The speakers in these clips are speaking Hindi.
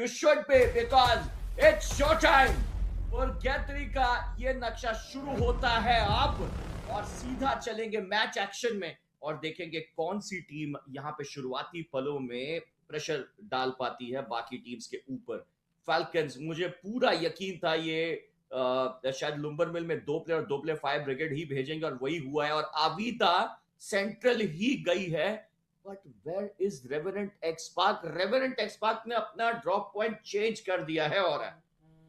You should be because it's show time. और गैत्री का ये नक्शा शुरू होता है अब और सीधा चलेंगे मैच एक्शन में और देखेंगे कौन सी टीम यहाँ पे शुरुआती पलों में प्रेशर डाल पाती है बाकी टीम्स के ऊपर। फैल्कन्स, मुझे पूरा यकीन था ये शायद लुम्बर मिल में दो प्लेयर फायर ब्रिगेड ही भेजेंगे और वही हुआ है और आविदा सेंट्रल ही गई है। But where is Revenant XSpark? Revenant XSpark ने अपना ड्रॉप पॉइंट चेंज कर दिया है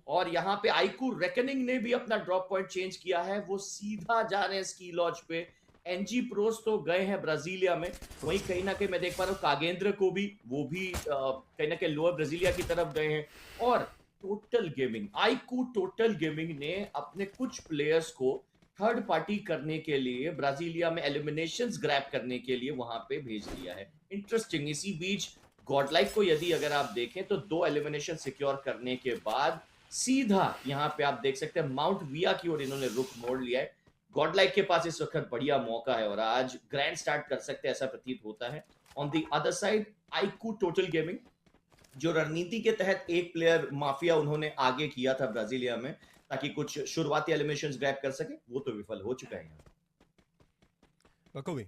और यहाँ पे आइकू रेकनिंग ने भी अपना ड्रॉप पॉइंट चेंज किया है। वो सीधा जा रहे हैं स्की लॉज पे। एनजी प्रोस तो गए हैं ब्राजीलिया में, वहीं कहीं ना कहीं मैं देख पा रहा हूँ कागेंद्र को भी, वो भी कहीं ना कहीं लोअर ब्राजीलिया की तरफ गए हैं। और टोटल गेमिंग, आइकू टोटल गेमिंग ने अपने कुछ प्लेयर्स को थर्ड पार्टी करने के लिए ब्राजीलिया में एलिमिनेशंस ग्रैब करने के लिए वहां पे भेज दिया है। इंटरेस्टिंग। इसी बीच गॉडलाइक को यदि अगर आप देखें तो 2 एलिमिनेशन सिक्योर करने के बाद सीधा यहाँ पे आप देख सकते हैं माउंट विया की ओर इन्होंने रुख मोड़ लिया है। गॉडलाइक के पास इस वक्त बढ़िया मौका है और आज ग्रैंड स्टार्ट कर सकते हैं ऐसा प्रतीत होता है। On the other side iQOO Total Gaming, जो रणनीति के तहत एक प्लेयर माफिया उन्होंने आगे किया था ब्राजीलिया में ताकि कुछ शुरुआती एलिमिनेशंस ग्रैब कर सके, वो तो विफल हो चुका है। बखूबी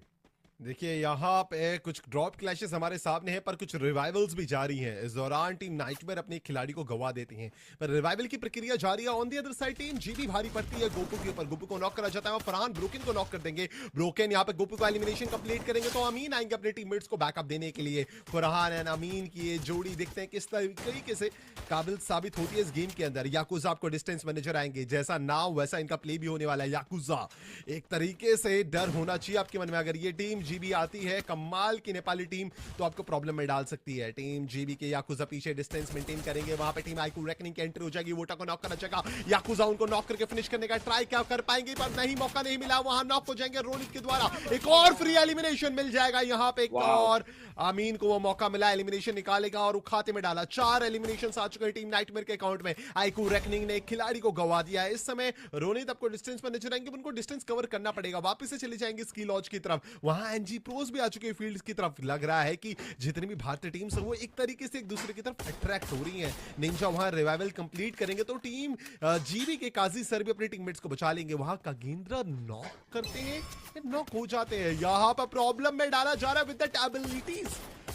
देखिए यहाँ पे कुछ ड्रॉप क्लैशेस हमारे सामने हैं पर कुछ रिवाइवल्स भी जारी हैं। इस दौरान टीम नाइटमेयर अपने खिलाड़ी को गवा देती हैं पर रिवाइवल की प्रक्रिया जारी है। On the other side team GB भारी पड़ती है गोपू के ऊपर। गोपू को नॉक करा जाता है और फरहान ब्रोकन को नॉक कर देंगे। ब्रोकन यहाँ पे गोपू को एलिमिनेशन कंप्लीट करेंगे तो अमीन आएंगे अपने टीममेट्स को बैकअप देने के लिए। फरहान एंड अमीन की ये जोड़ी देखते हैं किस तरीके से काबिल साबित होती है इस गेम के अंदर। याकुजा आपको डिस्टेंस मैनेजर आएंगे, जैसा नाम वैसा इनका प्ले भी होने वाला है। याकुजा एक तरीके से डर होना चाहिए आपके मन में। अगर ये टीम जीबी आती है कमाल की नेपाली टीम तो आपको प्रॉब्लम में डाल सकती है। टीम जीबी के याकुजा पीछे डिस्टेंस मेंटेन करेंगे। वहां पे टीम आइकू रेकनिंग की एंट्री हो जाएगी। वोटा को नॉक करना चाहेगा, याकुजा उनको नॉक करके फिनिश करने का ट्राई क्या कर पाएंगे पर नहीं, मौका नहीं मिला। वहां नॉक हो जाएंगे रोनित के द्वारा। एक और फ्री एलिमिनेशन मिल जाएगा यहां पे। एक और आमीन को वो मौका मिला, एलिमिनेशन निकालेगा और खाते में डाला। 4 एलिमिनेशन आ चुके हैं टीम नाइटमेयर के अकाउंट में। आइकू रेकनिंग ने एक खिलाड़ी को गवा दिया है। इस समय रोनित आपको डिस्टेंस पर नजर आएंगे, उनको डिस्टेंस कवर करना पड़ेगा। वापस से चले जाएंगे स्की लॉज की तरफ। वहां एनजी प्रोस भी आ चुके हैं फील्ड की तरफ। लग रहा है कि जितनी भी भारतीय टीम्स है वो एक तरीके से एक दूसरे की तरफ अट्रैक्ट हो रही हैं। निंजा वहां रिवाइवल कंप्लीट करेंगे तो टीम जीबी के काजी सर भी अपने टीममेट्स को बचा लेंगे। वहां कागेंद्र नॉक करते हैं, नॉक हो जाते हैं। यहां पर प्रॉब्लम में डाला जा रहा है विद द एबिलिटीज।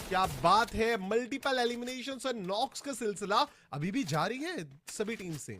क्या बात है, मल्टीपल एलिमिनेशंस और नॉक्स का सिलसिला अभी भी जारी है सभी टीम से।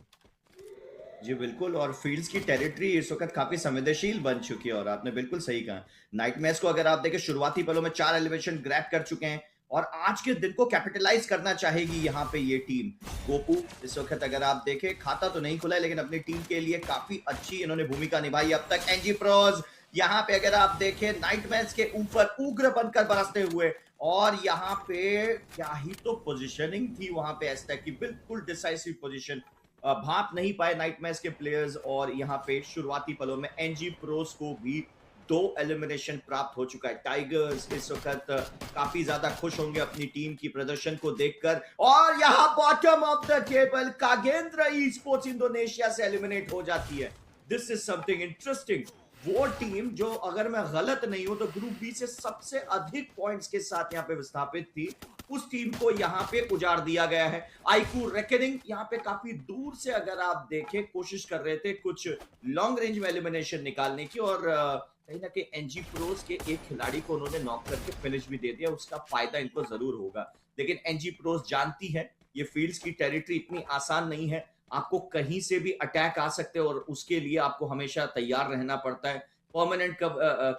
जी बिल्कुल, और फील्ड्स की टेरिटरी इस वक्त काफी संवेदनशील बन चुकी है और आपने बिल्कुल सही कहा। नाइटमेयर्स को अगर आप देखें शुरुआती पलों में 4 एलिमिनेशन ग्रैब कर चुके हैं और आज के दिन को कैपिटलाइज करना चाहेगी यहाँ पे ये टीम। गोपू इस वक्त अगर आप देखें खाता तो नहीं खुला है लेकिन अपनी टीम के लिए काफी अच्छी इन्होंने भूमिका निभाई अब तक। एनजी प्रोज यहाँ पे अगर आप देखें नाइटमेयर्स के ऊपर उग्र बनकर बरसते हुए और यहाँ पे क्या ही तो पोजीशनिंग थी वहां पे एस्टेक की, बिल्कुल डिसाइसिव पोजीशन। भाप नहीं पाए नाइटमेयर्स के प्लेयर्स और यहाँ पे शुरुआती पलों में एनजी प्रोस को भी 2 एलिमिनेशन प्राप्त हो चुका है। टाइगर्स इस वक्त काफी ज्यादा खुश होंगे अपनी टीम की प्रदर्शन को देखकर। और यहाँ बॉटम ऑफ द टेबल कागेंद्र ई स्पोर्ट्स इंडोनेशिया से एलिमिनेट हो जाती है। This is something interesting. वो टीम जो अगर मैं गलत नहीं हूं तो ग्रुप बी से सबसे अधिक पॉइंट्स के साथ यहाँ पे विस्थापित थी, उस टीम को यहाँ पे उजाड़ दिया गया है। आइकू रेकनिंग यहाँ पे काफी दूर से अगर आप देखें कोशिश कर रहे थे कुछ लॉन्ग रेंज में एलिमिनेशन निकालने की और कहीं ना कहीं एनजी प्रोस के एक खिलाड़ी को उन्होंने नॉक करके फिनिश भी दे दिया। उसका फायदा इनको जरूर होगा लेकिन एनजी प्रोस जानती है ये फील्ड्स की टेरिटरी इतनी आसान नहीं है। आपको कहीं से भी अटैक आ सकते हैं और उसके लिए आपको हमेशा तैयार रहना पड़ता है। परमानेंट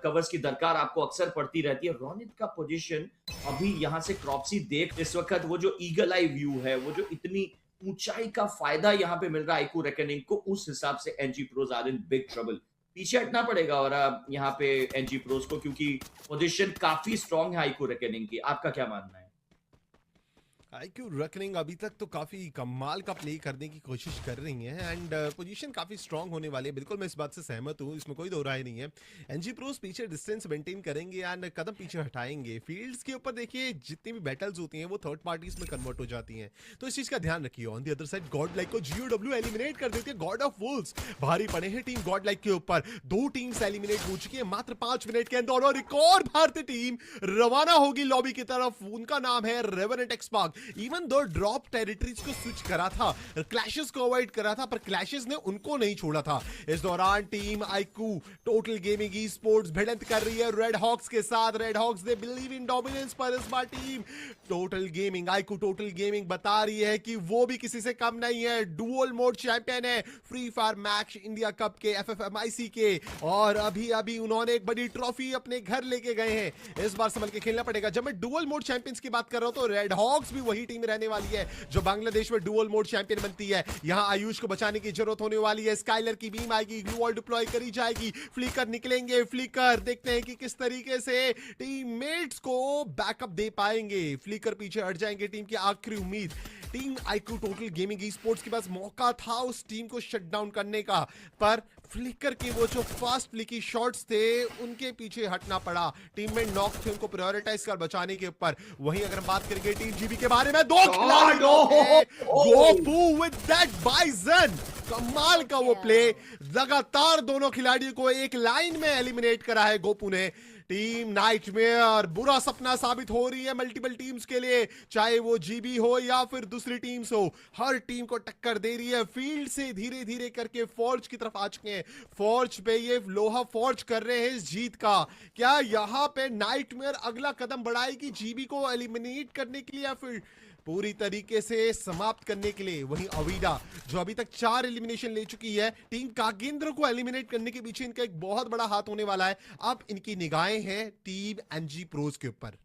कवर्स की दरकार आपको अक्सर पड़ती रहती है। रोनित का पोजीशन अभी यहां से क्रॉपसी देख इस वक्त वो जो ईगल आई व्यू है, वो जो इतनी ऊंचाई का फायदा यहां पे मिल रहा है आइकू रेकनिंग को, उस हिसाब से एनजी प्रोस आर इन बिग ट्रबल। पीछे हटना पड़ेगा और यहाँ पे एनजी प्रोस को, क्योंकि पोजीशन काफी स्ट्रांग है आइकू रेकनिंग की। आपका क्या मानना है? आईक्यू रेकनिंग अभी तक तो काफी कमाल का प्ले करने की कोशिश कर रही है एंड पोजीशन काफी स्ट्रांग होने वाली है। बिल्कुल मैं इस बात से सहमत हूँ, इसमें कोई दो राय नहीं है। एनजी प्रोस पीछे डिस्टेंस मेंटेन करेंगे एंड कदम पीछे हटाएंगे। फील्ड्स के ऊपर देखिए जितनी भी बैटल्स होती हैं वो थर्ड पार्टीज में कन्वर्ट हो जाती हैं, तो इस चीज का ध्यान रखिए। On the other side God like को जीओडब्ल्यू एलिमिनेट कर देती है। गॉड ऑफ वुल्व्स भारी पड़े हैं टीम गॉड लाइक के ऊपर। 2 टीम्स एलिमिनेट हो चुकी है मात्र 5 मिनट के अंदर और एक और भारतीय टीम रवाना होगी लॉबी की तरफ। उनका नाम है रेवेरेंट एक्सपार्क। इवन दो ड्रॉप टेरिटरीज को स्विच करा था, क्लैशेस को अवॉइड करा था, पर क्लैशेस ने उनको नहीं छोड़ा था। इस दौरान team iQOO Total Gaming esports भिड़ंत कर रही है रेड हॉक्स के साथ। Red Hawks they believe in dominance, पर इस बार team Total Gaming iQOO Total Gaming बता रही है कि वो भी किसी से कम नहीं है, डुअल मोड चैंपियन है free fire max India cup के, एफएफएमआईसी के, और अभी अभी उन्होंने एक बड़ी ट्रॉफी अपने घर लेके गए हैं। इस बार संभल के खेलना पड़ेगा। जब मैं डुअल मोड चैंपियंस की बात कर रहा हूं तो रेड हॉक्स भी वही टीम रहने वाली है जो बांग्लादेश में डुअल मोड चैंपियन बनती है। यहां आयुष को बचाने की जरूरत होने वाली है। स्काइलर की बीम आएगी, ग्लू वॉल डिप्लॉय करी जाएगी, फ्लिकर निकलेंगे। फ्लिकर देखते हैं कि किस तरीके से टीममेट्स को बैकअप दे पाएंगे। फ्लिकर पीछे हट जाएंगे, टीम की आखिरी उम्मीद। Team iQOO Total Gaming e sports के पास मौका था उस टीम को शट डाउन करने का, पर फ्लिकर के वो जो फास्ट फ्लिकी शॉट्स थे उनके पीछे हटना पड़ा। टीम में नॉक थे, उनको प्रायोरिटाइज कर बचाने के ऊपर। वहीं अगर हम बात करेंगे टीम जीबी के बारे में, दो खिलाड़ी गोपू विद दैट बाइजन, कमाल का वो प्ले। लगातार दोनों खिलाड़ियों को एक लाइन में एलिमिनेट करा है गोपू ने। टीम नाइटमेयर बुरा सपना साबित हो रही है मल्टीपल टीम्स के लिए, चाहे वो जीबी हो या फिर दूसरी टीम्स हो, हर टीम को टक्कर दे रही है। फील्ड से धीरे धीरे करके फोर्ज की तरफ आ चुके हैं। फोर्ज पे ये लोहा फोर्ज कर रहे हैं इस जीत का। क्या यहां पे नाइटमेयर अगला कदम बढ़ाएगी जीबी को एलिमिनेट करने के लिए या फिर पूरी तरीके से समाप्त करने के लिए? वहीं अवीडा जो अभी तक 4 एलिमिनेशन ले चुकी है, टीम कागेंद्र को एलिमिनेट करने के पीछे इनका एक बहुत बड़ा हाथ होने वाला है। अब इनकी निगाहें हैं टीम एनजी प्रोज के ऊपर।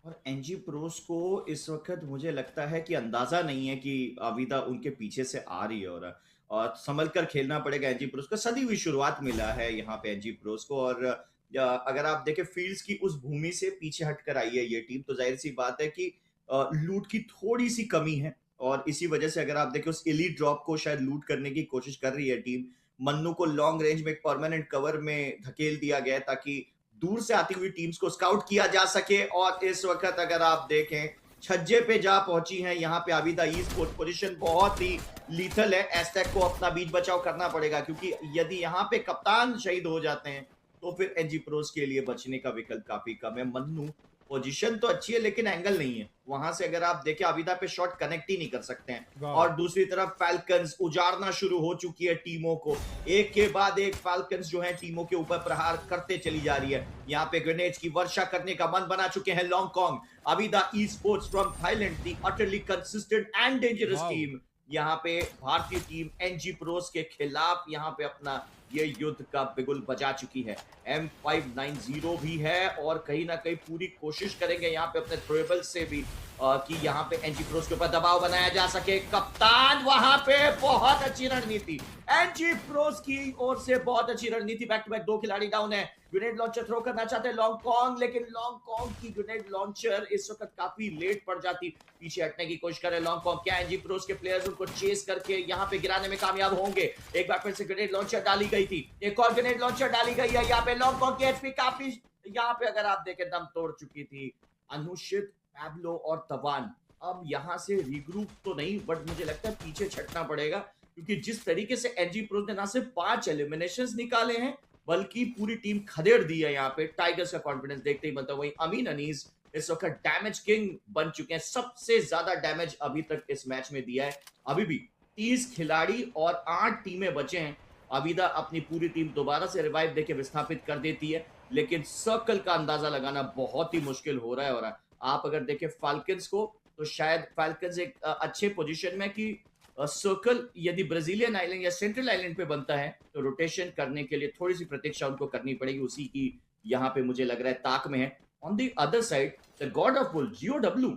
और एनजी प्रोस को इस वक्त मुझे लगता है कि अंदाजा नहीं है कि अविदा उनके पीछे से आ रही है, और संभल कर खेलना पड़ेगा एनजी प्रोस को। सदी हुई शुरुआत मिला है यहाँ पे एनजी प्रोस को, और अगर आप देखें फील्ड्स की उस भूमि से पीछे हटकर आई है ये टीम, तो जाहिर सी बात है कि लूट की थोड़ी सी कमी है, और इसी वजह से अगर आप देखें उस एलीट ड्रॉप को शायद लूट करने की कोशिश कर रही है टीम। मन्नू को लॉन्ग रेंज में एक परमानेंट कवर में धकेल दिया गया ताकि दूर से आती हुई टीम्स को स्काउट किया जा सके, और इस वक्त अगर आप देखें छज्जे पे जा पहुंची हैं यहाँ पे आबिदा ई स्पोर्ट्स। पोजीशन बहुत ही लीथल है, एस्टेक को अपना बीच बचाव करना पड़ेगा, क्योंकि यदि यहाँ पे कप्तान शहीद हो जाते हैं तो फिर एनजी प्रोस के लिए बचने का विकल्प काफी कम है। मन्नू पोजीशन तो अच्छी है लेकिन एंगल नहीं है, वहां से अगर आप देखें आबिदा पे शॉट कनेक्ट ही नहीं कर सकते हैं। और दूसरी तरफ फैल्कन्स उजाड़ना शुरू हो चुकी है टीमों को, एक के बाद एक फैल्कन्स जो है टीमों के ऊपर प्रहार करते चली जा रही है। यहाँ पे ग्रेनेड्स की वर्षा करने का मन बना चुके हैं long Kong. Abida e sports from Thailand, the utterly consistent and dangerous team, यहाँ पे भारतीय टीम एनजी प्रोस के खिलाफ यहाँ पे अपना ये युद्ध का बिगुल बजा चुकी है। M590 भी है, और कहीं ना कहीं पूरी कोशिश करेंगे यहाँ पे अपने थ्रोएबल से भी कि यहाँ पे एनजी प्रोस के ऊपर दबाव बनाया जा सके। कप्तान वहां पे बहुत अच्छी रणनीति एनजी प्रोस की ओर से, बहुत अच्छी रणनीति। बैक टू बैक 2 खिलाड़ी डाउन है। ग्रेनेड लॉन्चर थ्रो करना चाहते हैं लॉन्ग कॉन्ग, लेकिन लॉन्ग कॉन्ग की ग्रेनेड लॉन्चर इस वक्त काफी लेट पड़ जाती, पीछे हटने की कोशिश करे लॉन्ग कॉन्ग। क्या एनजी प्रोस के प्लेयर्स उनको चेस करके यहाँ पे गिराने में कामयाब होंगे? एक बार फिर से ग्रेनेड लॉन्चर डाली गई थी, एक और ग्रेनेड लॉन्चर डाली गई है। यहाँ पे लॉन्ग कॉन्ग की एचपी काफी यहाँ पे अगर आप देखें दम तोड़ चुकी थी अनुषित, पैब्लो और तवान। अब यहाँ से रिग्रुप तो नहीं, बट मुझे लगता है पीछे छटना पड़ेगा, क्योंकि जिस तरीके से एनजी प्रोस ने ना सिर्फ 5 एलिमिनेशंस निकाले हैं बल्कि पूरी टीम खदेड़ दी है। यहाँ पे टाइगर्स का कॉन्फिडेंस देखते ही बनता है। वही अमीन अनीस इस वक्त डैमेज किंग बन चुके हैं, सबसे ज्यादा डैमेज अभी तक इस मैच में दिया है। अभी भी 30 खिलाड़ी और 8 टीमें बचे हैं। अबीदा अपनी पूरी टीम दोबारा से रिवाइव देके विस्थापित कर देती है, लेकिन सर्कल का अंदाजा लगाना बहुत ही मुश्किल हो रहा है। और आप अगर देखें फाल्कन्स को, तो शायद फाल्कन्स एक अच्छे पोजीशन में कि सर्कल यदि ब्राजीलियन आइलैंड या सेंट्रल आइलैंड पे बनता है तो रोटेशन करने के लिए थोड़ी सी प्रतीक्षा उनको करनी पड़ेगी, उसी की यहाँ पे मुझे लग रहा है ताक में है। On the other side the god of war GOW,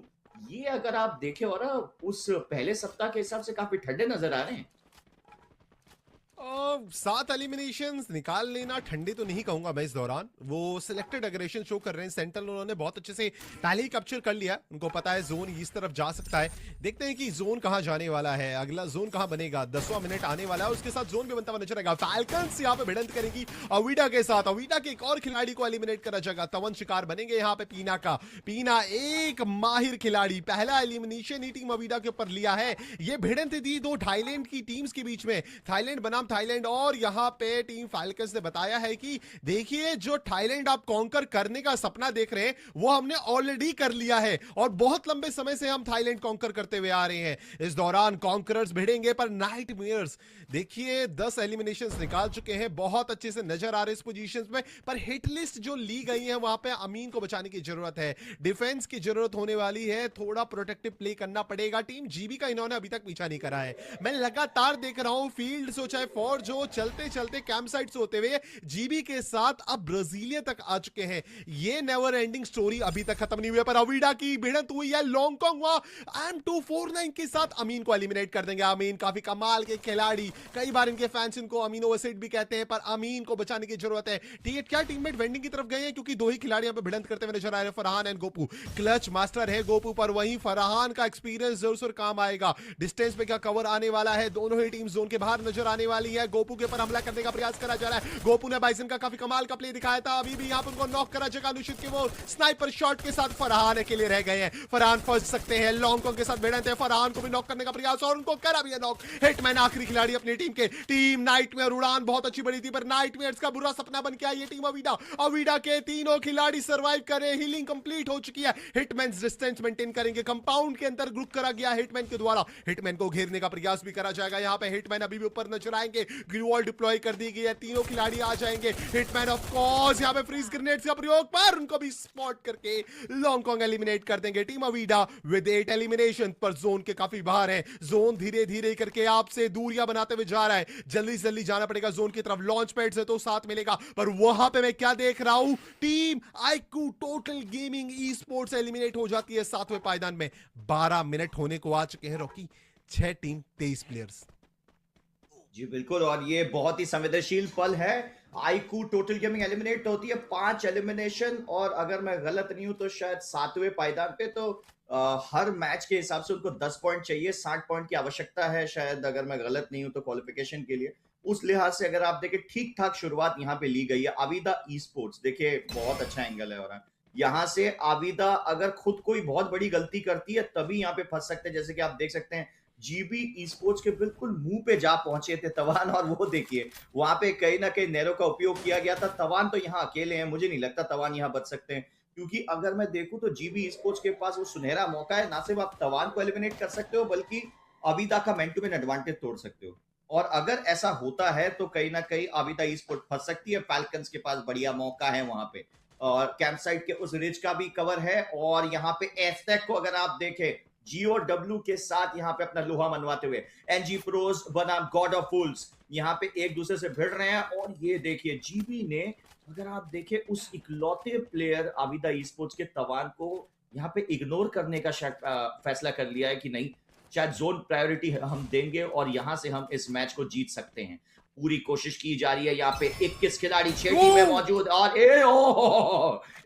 ये अगर आप देखें और उस पहले सप्ताह के हिसाब से काफी ठंडे नजर आ रहे हैं। 7 एलिमिनेशंस निकाल लेना ठंडे तो नहीं कहूंगा मैं इस दौरान, वो सिलेक्टेड एग्रेशन शो कर रहे हैं। सेंट्रल उन्होंने बहुत अच्छे से पहले ही कैप्चर कर लिया, उनको पता है जोन इस तरफ जा सकता है। देखते हैं कि जोन कहां जाने वाला है, अगला जोन कहां बनेगा। 10वां मिनट आने वाला है, उसके साथ जोन भी बनता हुआ नजर आएगा। फैल्कन्स यहाँ पे भिड़ंत करेगी अवीडा के साथ, अवीडा के एक और खिलाड़ी को एलिमिनेट करा जाएगा। तवन शिकार बनेंगे यहाँ पे पीना का। पीना एक माहिर खिलाड़ी, पहला एलिमिनेशन ही टीम अवीडा के ऊपर लिया है। ये भिड़ंत थी 2 थाईलैंड की टीम्स के बीच में। थाईलैंड बनाम थाईलैंड। और यहाँ पे टीम फाल्कन्स ने बताया है कि देखिए जो थाईलैंड आप कॉन्कर करने का सपना देख रहे हैं वो हमने ऑलरेडी कर लिया है और बहुत लंबे समय से हम थाईलैंड कॉन्कर करते हुए आ रहे हैं। इस दौरान कॉन्करर्स भिड़ेंगे पर नाइटमेयर्स देखिए 10 एलिमिनेशंस निकाल चुके हैं, बहुत अच्छे से नजर आ रहे इस पोजीशंस में। पर हिट लिस्ट जो ली गई है वहां पे अमीन को बचाने की जरूरत है, डिफेंस की जरूरत होने वाली है, थोड़ा प्रोटेक्टिव प्ले करना पड़ेगा। टीम जीबी का इन्होंने अभी तक पीछा नहीं करा है। मैं लगातार देख रहा हूं फील्ड हो चाहे फॉर्ज हो, चलते चलते कैंप साइट्स होते हुए जीबी के साथ अब ब्राजीलिया तक आ चुके हैं। ये नेवर एंडिंग स्टोरी अभी तक खत्म नहीं हुई है। पर अवीडा की भिड़ंत हुई है लॉन्गकॉन्ग M249 के साथ अमीन को एलिमिनेट कर देंगे। अमीन काफी कमाल के खिलाड़ी, कई बार इनके फैंस इनको अमीनो एसिड भी कहते हैं, पर अमीन को बचाने की जरूरत है। क्या टीममेट वेंडिंग की तरफ गए हैं क्योंकि दो ही खिलाड़ी यहां पे भिड़ंत करते हुए नजर आ रहे हैं, Farhan and Gopu. Clutch master है गोपू पर, वहीं फरहान का एक्सपीरियंस जरूर से काम आएगा। डिस्टेंस पे क्या कवर आने वाला है, दोनों ही टीम जोन के बाहर नजर आने वाली है। गोपू के ऊपर हमला करने का प्रयास करा जा रहा है। गोपू ने बाइसन का काफी कमाल का प्ले दिखाया था, अभी भी यहां पर उनको नॉक करा जगह अनुचित के वो स्नाइपर शॉट के साथ फरहान अकेले रह गए हैं। फरहान फंस सकते हैं, लॉन्गकॉन्ग के साथ भिड़ंत है, फरहान को भी नॉक करने का प्रयास और उनको करा भी है नॉक। हिटमैन आखिरी खिलाड़ी अपनी टीम के। टीम नाइटमेयर उड़ान बहुत अच्छी बड़ी थी पर नाइटमेयर्स का बुरा सपना बन के आई ये टीम अवीडा। अवीडा के तीनों खिलाड़ी सरवाइव करे, हीलिंग कंप्लीट हो चुकी है। हिटमैन डिस्टेंस मेंटेन करेंगे, कंपाउंड के अंदर ग्रुप करा गया हिटमैन के द्वारा। हिटमैन को घेरने का प्रयास भी करा जाएगा। यहां पे हिटमैन अभी भी ऊपर नजर आएंगे, ग्लू वॉल डिप्लॉय कर दी गई है, तीनों खिलाड़ी आ जाएंगे। हिटमैन ऑफ कोर्स यहां पे फ्रीज ग्रेनेड्स का प्रयोग पर उनको भी स्पॉट करके लॉन्गकॉन्ग एलिमिनेट कर देंगे। टीम अवीडा विद 8 एलिमिनेशन पर जोन के काफी बाहर है। जोन धीरे धीरे करके आपसे दूरियां बनाते हुए जा रहा है, जल्दी से जल्दी जाना पड़ेगा जोन की तरफ। लॉन्च पैड से तो साथ मिलेगा पर वहां पे मैं क्या देख रहा हूं, team iQOO Total Gaming e sports eliminate हो जाती है 7वें पायदान में। 12 मिनट होने को आ चुके हैं रॉकी, 6 टीम 23 प्लेयर्स। जी बिल्कुल, और ये बहुत ही संवेदनशील पल है। आईक्यू टोटल गेमिंग एलिमिनेट होती है, 5 एलिमिनेशन, और अगर मैं गलत नहीं हूं तो शायद 7वें पायदान पे। तो हर मैच के हिसाब से उनको 10 पॉइंट चाहिए, 60 पॉइंट की आवश्यकता है शायद, अगर मैं गलत नहीं हूं तो क्वालिफिकेशन के लिए। उस लिहाज से अगर आप देखें ठीक ठाक शुरुआत यहाँ पे ली गई है। आविदा ई स्पोर्ट्स देखिए बहुत अच्छा एंगल है, और यहाँ से आविदा अगर खुद कोई बहुत बड़ी गलती करती है तभी यहाँ पे फंस सकते हैं। जैसे कि आप देख सकते हैं जीबी ई स्पोर्ट्स के बिल्कुल मुंह पे जा पहुंचे थे तवान, और वो देखिए वहां पे कहीं ना कहीं नैरो का उपयोग किया गया था। तवान तो यहाँ अकेले हैं, मुझे नहीं लगता तवान यहाँ बच सकते हैं, क्योंकि अगर मैं देखूं तो जीबी ई स्पोर्ट्स के पास वो सुनहरा मौका है, ना सिर्फ आप तवान को एलिमिनेट कर सकते हो बल्कि अविदा का मैन टू मैन एडवांटेज तोड़ सकते हो। और अगर ऐसा होता है तो कहीं ना कहीं अविदा ई स्पोर्ट फंस सकती है। फैल्कन्स के पास बढ़िया मौका है वहां पे, और कैंप साइट के उस रिज का भी कवर है। और यहाँ पे एस्टेक को अगर आप देखें GOW के साथ यहाँ पे अपना लोहा मनवाते हुए एनजी प्रोज बनाम गॉड ऑफ फूल्स यहाँ पे एक दूसरे से भिड़ रहे हैं। और ये देखिए जीबी ने, अगर आप देखें, उस इकलौते प्लेयर आविदा ई स्पोर्ट्स के तवान को यहाँ पे इग्नोर करने का शायद फैसला कर लिया है कि नहीं, शायद जोन प्रायोरिटी हम देंगे और यहाँ से हम इस मैच को जीत सकते हैं। पूरी कोशिश की जा रही है। यहाँ पे 21 खिलाड़ी 6 टीमें मौजूद, और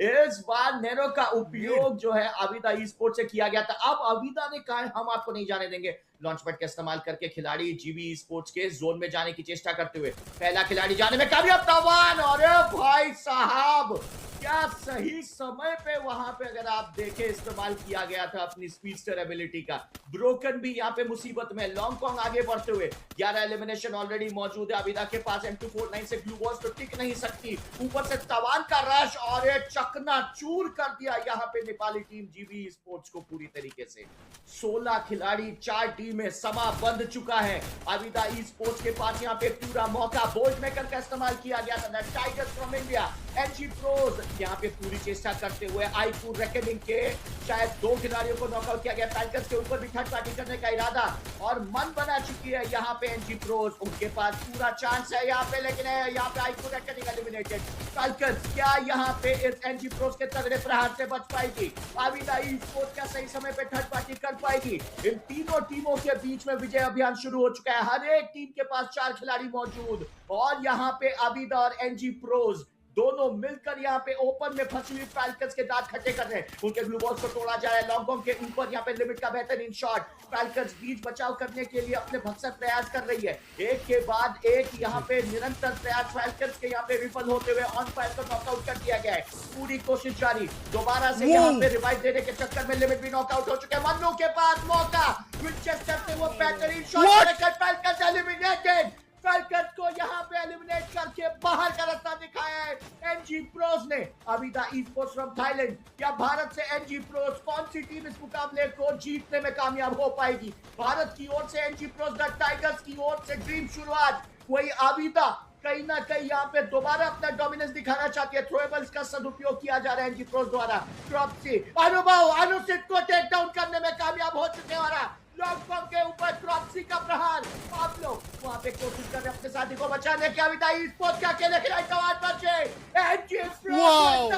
इस बार नैरो का उपयोग जो है अविदा ई स्पोर्ट्स से किया गया था। अब अविदा ने कहा हम आपको नहीं जाने देंगे। लॉन्च पैड का इस्तेमाल करके खिलाड़ी जीबी ई स्पोर्ट्स के जोन में जाने की चेष्टा करते हुए पहला खिलाड़ी जाने में कामयाब तवान। अरे भाई साहब, क्या सही समय पे वहां पे अगर आप देखें इस्तेमाल किया गया था अपनी स्पीडस्टर एबिलिटी का। ब्रोकन भी यहाँ पे मुसीबत में, लॉन्गकॉन्ग आगे बढ़ते हुए 11 एलिमिनेशन ऑलरेडी मौजूद है अविदा के पास। M249 से ग्लू वॉल्स तो टिक नहीं सकती, ऊपर से तवान का रश और ये चकना चूर कर दिया यहाँ पे नेपाली टीम जीबी स्पोर्ट्स को पूरी तरीके से। 16 खिलाड़ी 4 टीम में, समा बंध चुका है। अविदा ई स्पोर्ट्स के पास यहाँ पे पूरा मौका बोल्ट मेकर का इस्तेमाल किया गया था। टाइगर्स फ्रॉम इंडिया, एनजी प्रोज यहाँ पे पूरी चेष्टा करते हुए आईक्यू रेकनिंग के शायद 2 खिलाड़ियों को नॉकआउट किया गया। टाइगर्स के ऊपर भी थर्ड पार्टी करने का इरादा और मन बना चुकी है यहाँ पे एनजी प्रोज। उनके पास पूरा चांस है यहाँ पे, लेकिन यहाँ पे आईक्यू रेकनिंग एलिमिनेटेड। टाइगर्स क्या यहाँ पे इस एनजी प्रोज के तगड़े प्रहार से बच पाएगी? आविदा ई स्पोर्ट्स क्या सही समय पे थर्ड पार्टी कर पाएगी? इन तीनों टीमों के बीच में विजय अभियान शुरू हो चुका है। हर एक टीम के पास 4 खिलाड़ी मौजूद, और यहाँ पे आविदा और एनजी प्रोज दोनों मिलकर यहाँ पे ओपन में फंसी हुई फैल्कन्स के दांत खट्टे कर रहे हैं। उनके ग्लू बॉल्स को तोड़ा जा रहा है। लॉन्गकॉन्ग के ऊपर यहाँ पे लिमिट का बेहतरीन शॉट। फैल्कन्स बीच बचाव करने के लिए अपने भरसक प्रयास कर रही है। एक के बाद एक यहाँ पे निरंतर प्रयास फैल्कन्स के यहाँ पे विफल होते हुए ऑन फायर को नॉकआउट कर दिया गया है। पूरी कोशिश जारी। दोबारा से यहाँ पे रिवाइव देने के चक्कर में लिमिट भी नॉकआउट हो चुके हैं। मन्नू के पास मौका, विंचेस्टर से वो बेहतरीन शॉट लेकर फैल्कन्स एलिमिनेटेड। फाल्कन्स को यहाँ पे एलिमिनेट करके बाहर का रास्ता दिखाया है एनजी प्रोस ने। अभी द ई-स्पोर्ट्स फ्रॉम थाईलैंड या भारत से एनजी प्रोस, कौन सी टीम इस मुकाबले को जीतने में कामयाब हो पाएगी? भारत की ओर से एनजी प्रोस, द टाइगर्स की ओर से ड्रीम शुरुआत। वही आबिदा कहीं ना कहीं यहाँ पे दोबारा अपना डोमिनेंस दिखाना चाहती है। थ्रोएबल्स का सदुपयोग किया जा रहा है एनजी प्रोस द्वारा। क्रॉप्सी अनुभव अनुसित को टेक डाउन करने में कामयाब हो चुके हैं। लॉन्गफॉर्म के ऊपर क्रॉप्सी का प्रहार। आप लोग वहां पे कोशिश कर रहे हैं अपने साथी को बचाने की। अभी ई-स्पोर्ट्स का अकेले खिलाड़ी का 8 बचे एनजी Wow! प्रोस